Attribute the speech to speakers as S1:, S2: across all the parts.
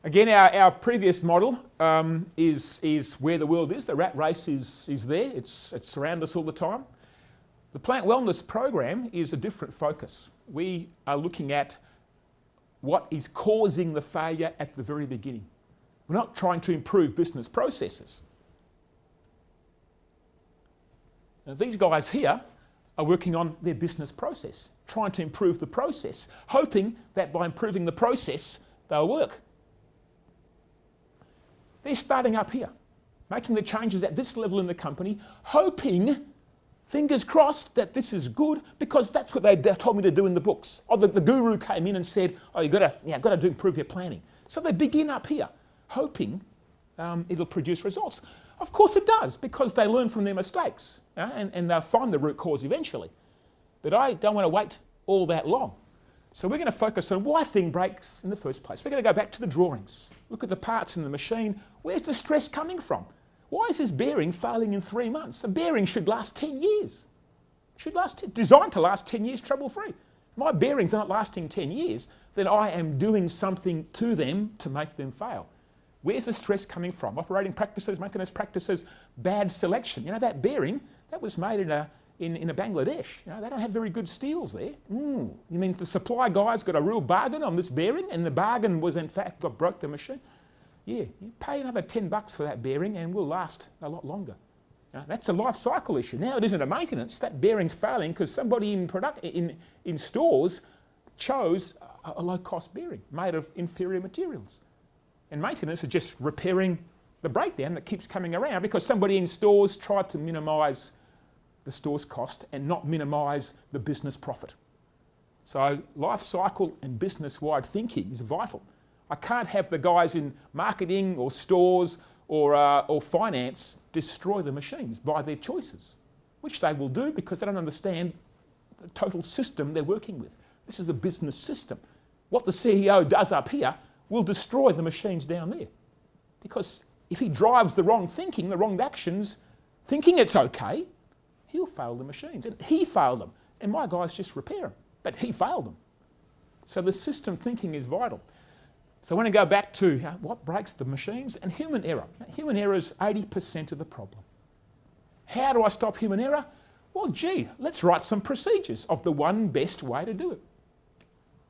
S1: Again, our previous model is where the world is. The rat race is there. It's around us all the time. The plant wellness program is a different focus. We are looking at what is causing the failure at the very beginning. We're not trying to improve business processes. Now, these guys here are working on their business process, trying to improve the process, hoping that by improving the process, they'll work. They're starting up here, making the changes at this level in the company, hoping, fingers crossed, that this is good, because that's what they told me to do in the books. Or the guru came in and said, oh, you've got to improve your planning. So they begin up here, hoping it'll produce results. Of course it does, because they learn from their mistakes, and they'll find the root cause eventually. But I don't want to wait all that long. So we're going to focus on why thing breaks in the first place. We're going to go back to the drawings, look at the parts in the machine. Where's the stress coming from? Why is this bearing failing in 3 months? A bearing should last 10 years. Designed to last 10 years trouble-free. If my bearings aren't lasting 10 years, then I am doing something to them to make them fail. Where's the stress coming from? Operating practices, maintenance practices, bad selection. You know, that bearing, that was made in a Bangladesh. You know, they don't have very good steels there. You mean the supply guy's got a real bargain on this bearing, and the bargain was in fact what broke the machine? Yeah, you pay another $10 for that bearing and will last a lot longer. That's a life cycle issue. Now it isn't a maintenance. That bearing's failing because somebody in stores chose a low-cost bearing made of inferior materials. And maintenance is just repairing the breakdown that keeps coming around because somebody in stores tried to minimise the store's cost and not minimise the business profit. So life cycle and business-wide thinking is vital. I can't have the guys in marketing or stores or finance destroy the machines by their choices, which they will do because they don't understand the total system they're working with. This is a business system. What the CEO does up here will destroy the machines down there. Because if he drives the wrong thinking, the wrong actions, thinking it's okay, he'll fail the machines. And he failed them. And my guys just repair them. But he failed them. So the system thinking is vital. So I want to go back to what breaks the machines and human error. Human error is 80% of the problem. How do I stop human error? Well, gee, let's write some procedures of the one best way to do it.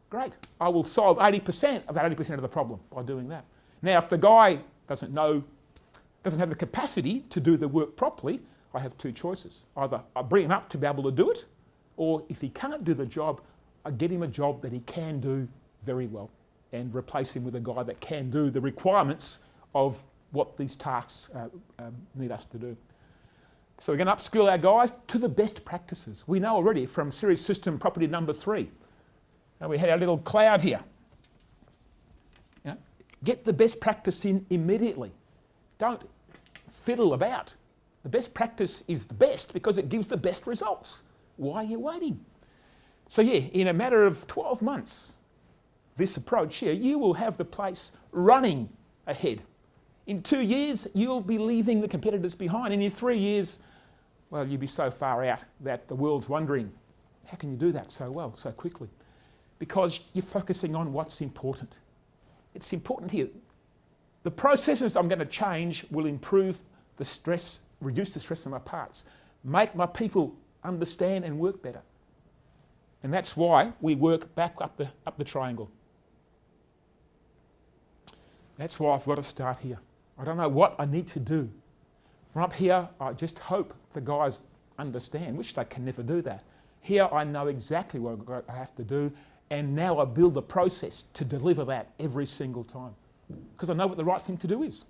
S1: Great. I will solve 80% of that 80% of the problem by doing that. Now, if the guy doesn't have the capacity to do the work properly, I have two choices. Either I bring him up to be able to do it, or if he can't do the job, I get him a job that he can do very well and replace him with a guy that can do the requirements of what these tasks need us to do. So we're going to upskill our guys to the best practices. We know already from series system property number 3. Now we had our little cloud here. Get the best practice in immediately. Don't fiddle about. The best practice is the best because it gives the best results. Why are you waiting? So yeah, in a matter of 12 months, this approach here, you will have the place running ahead. In 2 years, you'll be leaving the competitors behind. And in 3 years, well, you'll be so far out that the world's wondering, how can you do that so well, so quickly? Because you're focusing on what's important. It's important here. The processes I'm going to change will improve the stress, reduce the stress on my parts, make my people understand and work better. And that's why we work back up the triangle. That's why I've got to start here. I don't know what I need to do. From up here, I just hope the guys understand, which they can never do that. Here I know exactly what I have to do, and now I build a process to deliver that every single time. Because I know what the right thing to do is.